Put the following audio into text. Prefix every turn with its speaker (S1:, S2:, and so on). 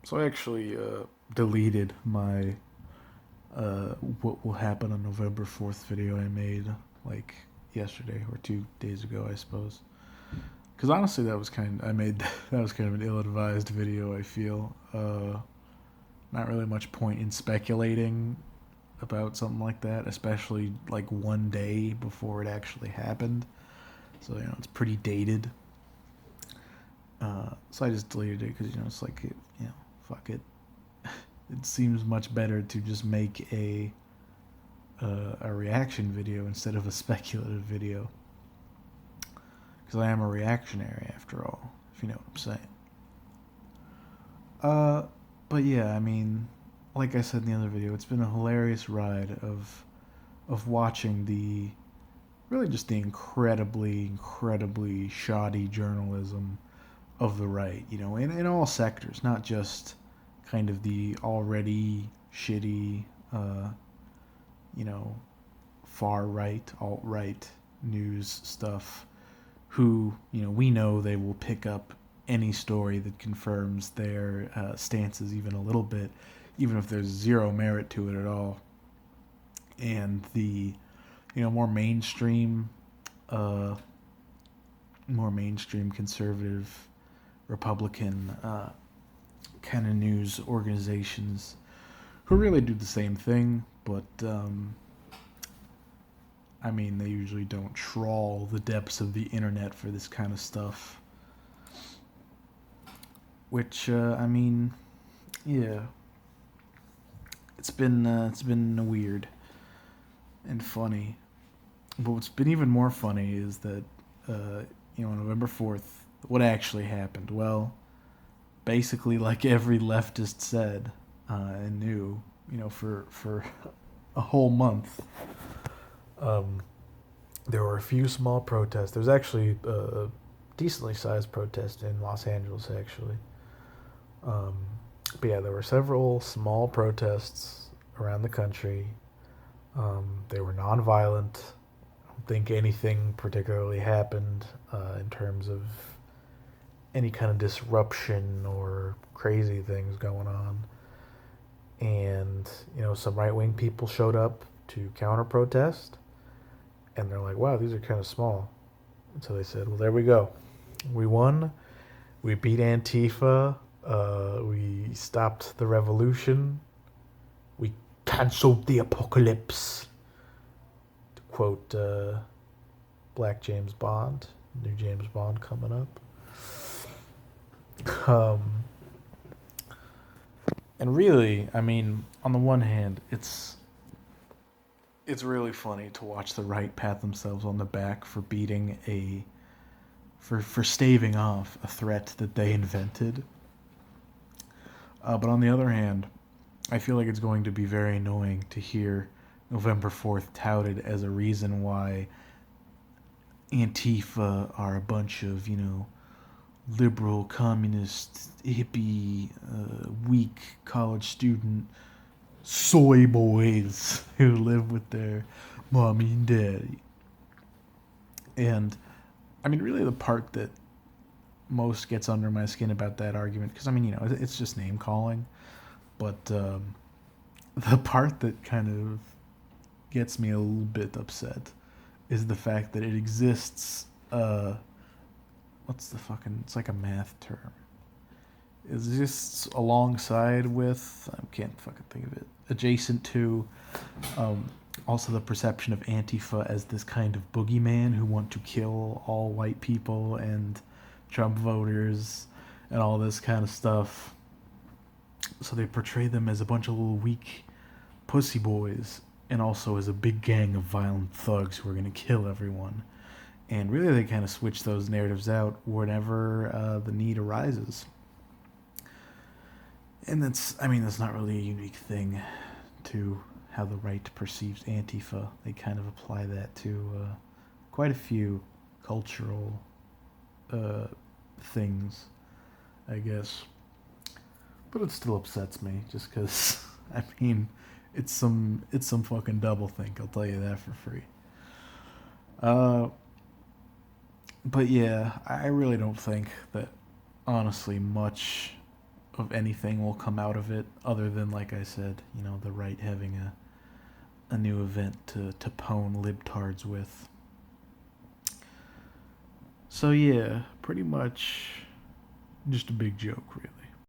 S1: So I actually deleted my what will happen on November 4th video I made like yesterday or 2 days ago, I suppose. Because honestly, I made that was kind of an ill-advised video. I feel not really much point in speculating about something like that, especially like one day before it actually happened. So it's pretty dated. So I just deleted it because it's like fuck it. It seems much better to just make a reaction video instead of a speculative video. Because I am a reactionary after all, if you know what I'm saying. Uh, but yeah, I mean, like I said in the other video, it's been a hilarious ride of watching the really just the incredibly shoddy journalism of the right, in all sectors, not just kind of the already shitty, uh, you know, far right, alt right news stuff, who, we know they will pick up any story that confirms their stances even a little bit, even if there's zero merit to it at all. And the, more mainstream, uh, conservative Republican kind of news organizations who really do the same thing, but I mean, they usually don't trawl the depths of the internet for this kind of stuff. Which, I mean, yeah, it's been weird and funny. But what's been even more funny is that, November 4th, what actually happened? Well, basically, like every leftist said and knew, for a whole month, um, there were a few small protests. There was actually a decently sized protest in Los Angeles, actually. Um, but yeah, there were several small protests around the country. They were nonviolent. I don't think anything particularly happened in terms of any kind of disruption or crazy things going on. And, some right wing people showed up to counter protest. And they're like, wow, these are kind of small. And so they said, well, there we go. We won. We beat Antifa. We stopped the revolution. We canceled the apocalypse. To quote Black James Bond, new James Bond coming up. And really, I mean, on the one hand, it's really funny to watch the right pat themselves on the back for beating a for staving off a threat that they invented. But on the other hand, I feel like it's going to be very annoying to hear November 4th touted as a reason why Antifa are a bunch of, liberal, communist, hippie, weak college student soy boys who live with their mommy and daddy. And I mean, really, the part that most gets under my skin about that argument, because I mean, it's just name calling, but the part that kind of gets me a little bit upset is the fact that it exists. What's the fucking? It's like a math term. It exists alongside with, I can't fucking think of it. Adjacent to, um, also the perception of Antifa as this kind of boogeyman who want to kill all white people and Trump voters and all this kind of stuff. So they portray them as a bunch of little weak pussy boys and also as a big gang of violent thugs who are going to kill everyone. And really, they kind of switch those narratives out whenever the need arises. And that's not really a unique thing to how the right perceives Antifa. They kind of apply that to quite a few cultural uh, things, I guess. But it still upsets me just because, I mean, it's some fucking double think. I'll tell you that for free. Uh, but yeah, I really don't think that honestly much of anything will come out of it, other than, like I said, the right having a new event to pwn libtards with. So yeah, pretty much just a big joke, really.